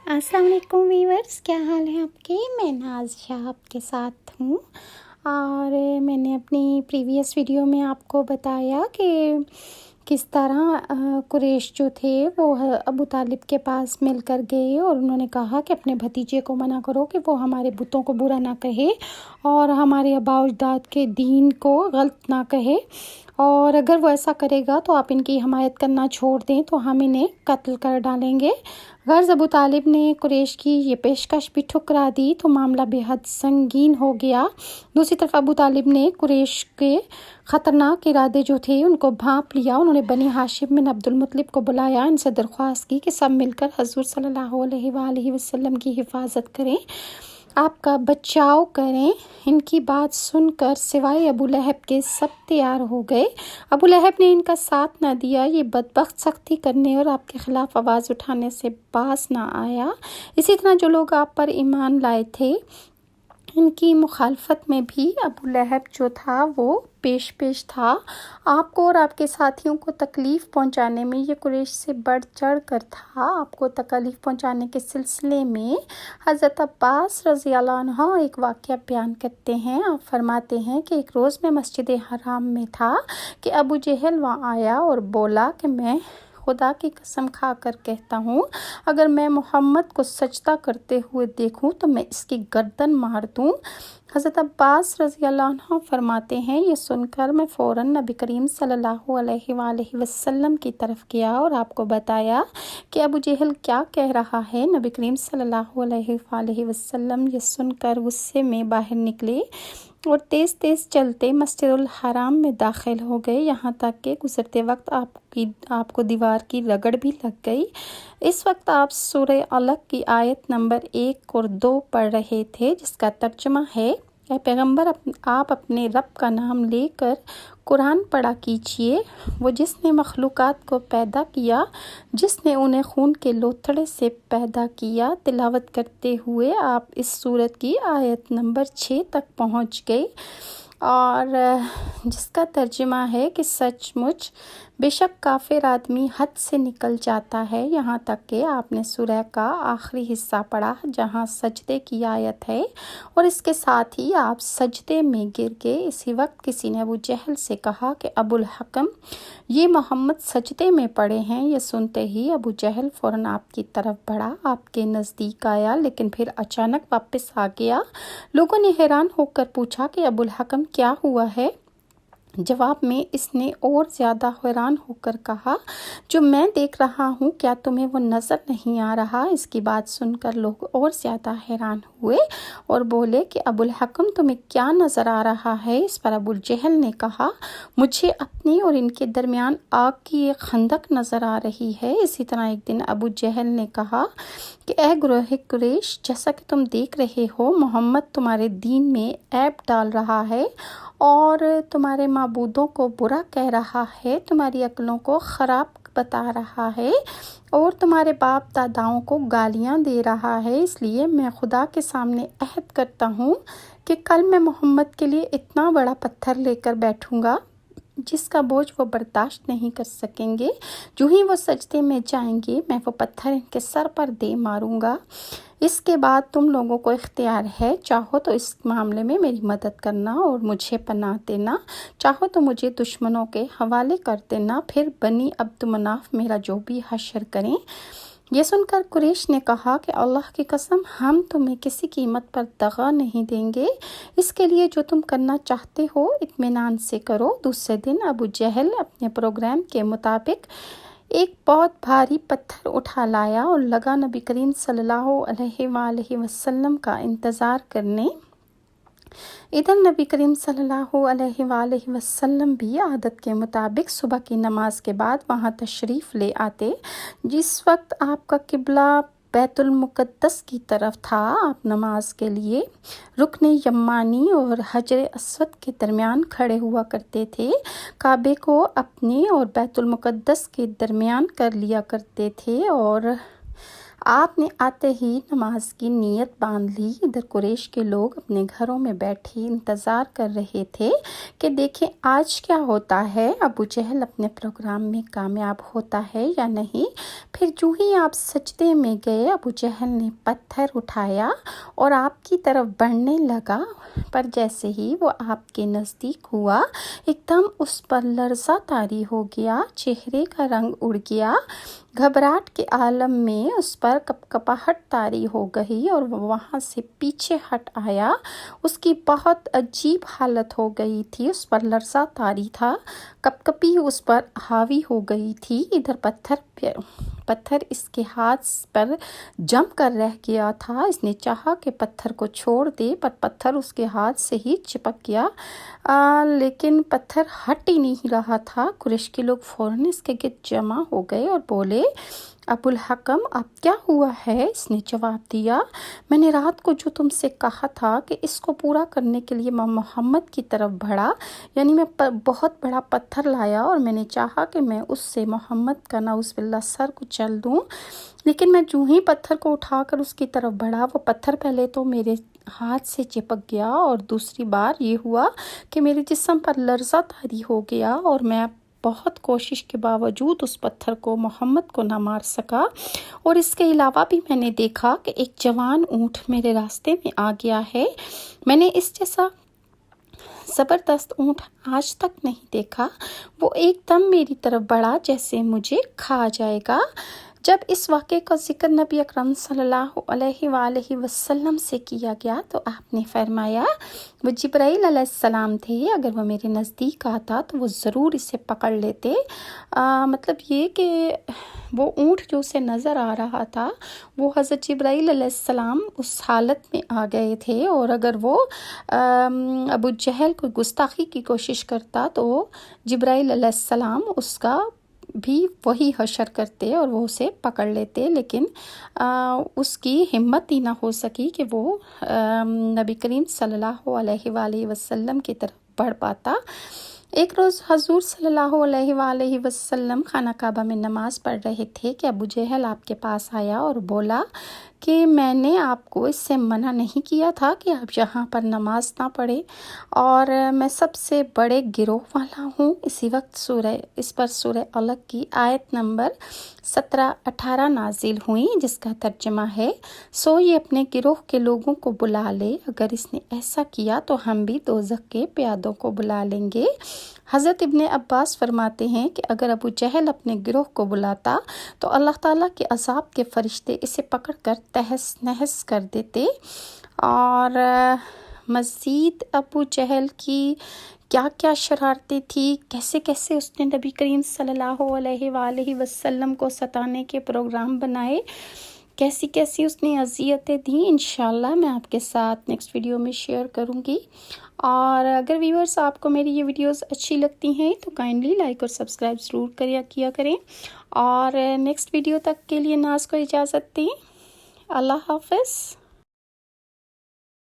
السلام علیکم ویورز، کیا حال ہے آپ کے؟ میں ناز شاہ آپ کے ساتھ ہوں، اور میں نے اپنی پریویس ویڈیو میں آپ کو بتایا کہ کس طرح قریش جو تھے وہ ابو طالب کے پاس مل کر گئے اور انہوں نے کہا کہ اپنے بھتیجے کو منع کرو کہ وہ ہمارے بتوں کو برا نہ کہے اور ہمارے آباء و اجداد کے دین کو غلط نہ کہے، اور اگر وہ ایسا کرے گا تو آپ ان کی حمایت کرنا چھوڑ دیں تو ہم انہیں قتل کر ڈالیں گے۔ غرض ابو طالب نے قریش کی یہ پیشکش بھی ٹھکرا دی تو معاملہ بے حد سنگین ہو گیا۔ دوسری طرف ابو طالب نے قریش کے خطرناک ارادے جو تھے ان کو بھانپ لیا۔ انہوں نے بنی ہاشم بن عبد المطلب کو بلایا، ان سے درخواست کی کہ سب مل کر حضور صلی اللہ علیہ وآلہ وسلم کی حفاظت کریں، آپ کا بچاؤ کریں۔ ان کی بات سن کر سوائے ابو لہب کے سب تیار ہو گئے۔ ابو لہب نے ان کا ساتھ نہ دیا، یہ بدبخت سختی کرنے اور آپ کے خلاف آواز اٹھانے سے باز نہ آیا۔ اسی طرح جو لوگ آپ پر ایمان لائے تھے ان کی مخالفت میں بھی ابو لہب جو تھا وہ پیش تھا۔ آپ کو اور آپ کے ساتھیوں کو تکلیف پہنچانے میں یہ قریش سے بڑھ چڑھ کر تھا۔ آپ کو تکلیف پہنچانے کے سلسلے میں حضرت عباس رضی اللہ عنہ ایک واقعہ بیان کرتے ہیں۔ آپ فرماتے ہیں کہ ایک روز میں مسجد حرام میں تھا کہ ابو جہل وہاں آیا اور بولا کہ میں خدا کی قسم کھا کر کہتا ہوں، اگر میں محمد کو سجدہ کرتے ہوئے دیکھوں تو میں اس کی گردن مار دوں۔ حضرت عباس رضی اللہ عنہ فرماتے ہیں یہ سن کر میں فوراً نبی کریم صلی اللہ علیہ وآلہ وسلم کی طرف گیا اور آپ کو بتایا کہ ابو جہل کیا کہہ رہا ہے۔ نبی کریم صلی اللہ علیہ وآلہ وسلم یہ سن کر غصے میں باہر نکلے اور تیز چلتے مسجد الحرام میں داخل ہو گئے، یہاں تک کہ گزرتے وقت آپ کو دیوار کی رگڑ بھی لگ گئی۔ اس وقت آپ سورہ علق کی آیت نمبر 1 اور 2 پڑھ رہے تھے، جس کا ترجمہ ہے، اے پیغمبر آپ اپنے رب کا نام لے کر قرآن پڑھا کیجئے، وہ جس نے مخلوقات کو پیدا کیا، جس نے انہیں خون کے لوتھڑے سے پیدا کیا۔ تلاوت کرتے ہوئے آپ اس سورت کی آیت نمبر 6 تک پہنچ گئے، اور جس کا ترجمہ ہے کہ سچ مچ بے شک کافر آدمی حد سے نکل جاتا ہے، یہاں تک کہ آپ نے سورہ کا آخری حصہ پڑھا جہاں سجدے کی آیت ہے، اور اس کے ساتھ ہی آپ سجدے میں گر گئے۔ اسی وقت کسی نے ابو جہل سے کہا کہ ابو الحکم، یہ محمد سجدے میں پڑے ہیں۔ یہ سنتے ہی ابو جہل فوراً آپ کی طرف بڑھا، آپ کے نزدیک آیا، لیکن پھر اچانک واپس آ گیا۔ لوگوں نے حیران ہو کر پوچھا کہ ابو الحکم کیا ہوا ہے؟ جواب میں اس نے اور زیادہ حیران ہو کر کہا، جو میں دیکھ رہا ہوں کیا تمہیں وہ نظر نہیں آ رہا؟ اس کی بات سن کر لوگ اور زیادہ حیران ہوئے اور بولے کہ ابو الحکم تمہیں کیا نظر آ رہا ہے؟ اس پر ابو جہل نے کہا، مجھے اپنے اور ان کے درمیان آگ کی ایک خندق نظر آ رہی ہے۔ اسی طرح ایک دن ابو جہل نے کہا کہ اے گروہ قریش، جیسا کہ تم دیکھ رہے ہو محمد تمہارے دین میں عیب ڈال رہا ہے اور تمہارے معبودوں کو برا کہہ رہا ہے، تمہاری عقلوں کو خراب بتا رہا ہے اور تمہارے باپ داداؤں کو گالیاں دے رہا ہے۔ اس لیے میں خدا کے سامنے عہد کرتا ہوں کہ کل میں محمد کے لیے اتنا بڑا پتھر لے کر بیٹھوں گا جس کا بوجھ وہ برداشت نہیں کر سکیں گے۔ جو ہی وہ سجدے میں جائیں گے میں وہ پتھر ان کے سر پر دے ماروں گا۔ اس کے بعد تم لوگوں کو اختیار ہے، چاہو تو اس معاملے میں میری مدد کرنا اور مجھے پناہ دینا، چاہو تو مجھے دشمنوں کے حوالے کر دینا، پھر بنی عبد مناف میرا جو بھی حشر کریں۔ یہ سن کر قریش نے کہا کہ اللہ کی قسم، ہم تمہیں کسی قیمت پر دغا نہیں دیں گے، اس کے لیے جو تم کرنا چاہتے ہو اطمینان سے کرو۔ دوسرے دن ابو جہل اپنے پروگرام کے مطابق ایک بہت بھاری پتھر اٹھا لایا اور لگا نبی کریم صلی اللہ علیہ وآلہ وسلم کا انتظار کرنے۔ ادھر نبی کریم صلی اللہ علیہ وآلہ وسلم بھی عادت کے مطابق صبح کی نماز کے بعد وہاں تشریف لے آتے۔ جس وقت آپ کا قبلہ بیت المقدس کی طرف تھا، آپ نماز کے لیے رکن یمانی اور حجر اسود کے درمیان کھڑے ہوا کرتے تھے، کعبے کو اپنے اور بیت المقدس کے درمیان کر لیا کرتے تھے، اور آپ نے آتے ہی نماز کی نیت باندھ لی۔ ادھر قریش کے لوگ اپنے گھروں میں بیٹھے انتظار کر رہے تھے کہ دیکھیں آج کیا ہوتا ہے، ابو جہل اپنے پروگرام میں کامیاب ہوتا ہے یا نہیں۔ پھر جو ہی آپ سجدے میں گئے، ابو جہل نے پتھر اٹھایا اور آپ کی طرف بڑھنے لگا، پر جیسے ہی وہ آپ کے نزدیک ہوا ایک دم اس پر لرزہ طاری ہو گیا، چہرے کا رنگ اڑ گیا، گھبراہٹ کے عالم میں اس پر کپکپاہٹ طاری ہو گئی اور وہ وہاں سے پیچھے ہٹ آیا۔ اس کی بہت عجیب حالت ہو گئی تھی، اس پر لرزہ طاری تھا، کپکپی اس پر حاوی ہو گئی تھی۔ ادھر پتھر اس کے ہاتھ پر جم کر رہ گیا تھا۔ اس نے چاہا کہ پتھر کو چھوڑ دے، پر پتھر اس کے ہاتھ سے ہی چپک گیا، لیکن پتھر ہٹ ہی نہیں رہا تھا۔ قریش کے لوگ فوراً اس کے گرد جمع ہو گئے اور بولے، ابو الحکم اب کیا ہوا ہے؟ اس نے جواب دیا، میں نے رات کو جو تم سے کہا تھا کہ اس کو پورا کرنے کے لیے میں محمد کی طرف بڑھا، یعنی میں بہت بڑا پتھر لایا اور میں نے چاہا کہ میں اس سے محمد کا نعوذ باللہ سر کچل دوں، لیکن میں جو ہی پتھر کو اٹھا کر اس کی طرف بڑھا، وہ پتھر پہلے تو میرے ہاتھ سے چپک گیا اور دوسری بار یہ ہوا کہ میرے جسم پر لرزہ طاری ہو گیا اور میں بہت کوشش کے باوجود اس پتھر کو محمد کو نہ مار سکا۔ اور اس کے علاوہ بھی میں نے دیکھا کہ ایک جوان اونٹ میرے راستے میں آ گیا ہے، میں نے اس جیسا زبردست اونٹ آج تک نہیں دیکھا، وہ ایک دم میری طرف بڑھا جیسے مجھے کھا جائے گا۔ جب اس واقعے کا ذکر نبی اکرم صلی اللہ علیہ وآلہ وسلم سے کیا گیا تو آپ نے فرمایا وہ جبرائیل علیہ السلام تھے، اگر وہ میرے نزدیک آتا تو وہ ضرور اسے پکڑ لیتے۔ مطلب یہ کہ وہ اونٹ جو اسے نظر آ رہا تھا وہ حضرت جبرائیل علیہ السلام اس حالت میں آ گئے تھے، اور اگر وہ ابو جہل کو گستاخی کی کوشش کرتا تو جبرائیل علیہ السلام اس کا بھی وہی حشر کرتے اور وہ اسے پکڑ لیتے، لیکن اس کی ہمت ہی نہ ہو سکی کہ وہ نبی کریم صلی اللہ علیہ وآلہ وسلم کی طرف بڑھ پاتا۔ ایک روز حضور صلی اللہ علیہ وآلہ وسلم خانہ کعبہ میں نماز پڑھ رہے تھے کہ ابو جہل آپ کے پاس آیا اور بولا کہ میں نے آپ کو اس سے منع نہیں کیا تھا کہ آپ یہاں پر نماز نہ پڑھیں، اور میں سب سے بڑے گروہ والا ہوں۔ اسی وقت اس پر سورہ علق کی آیت نمبر 17-18 نازل ہوئی، جس کا ترجمہ ہے، سو یہ اپنے گروہ کے لوگوں کو بلا لے، اگر اس نے ایسا کیا تو ہم بھی دوزخ کے پیادوں کو بلا لیں گے۔ حضرت ابن عباس فرماتے ہیں کہ اگر ابو جہل اپنے گروہ کو بلاتا تو اللہ تعالیٰ کے عذاب کے فرشتے اسے پکڑ کر تہس نہس کر دیتے۔ اور مزید ابو جہل کی کیا کیا شرارتیں تھی، کیسے کیسے اس نے نبی کریم صلی اللہ علیہ وآلہ وسلم کو ستانے کے پروگرام بنائے، کیسی کیسی اس نے اذیتیں دیں، انشاءاللہ میں آپ کے ساتھ نیکسٹ ویڈیو میں شیئر کروں گی۔ اور اگر ویورز آپ کو میری یہ ویڈیوز اچھی لگتی ہیں تو کائنڈلی لائک اور سبسکرائب ضرور کیا کریں، اور نیکسٹ ویڈیو تک کے لیے ناز کو اجازت دیں۔ اللہ حافظ۔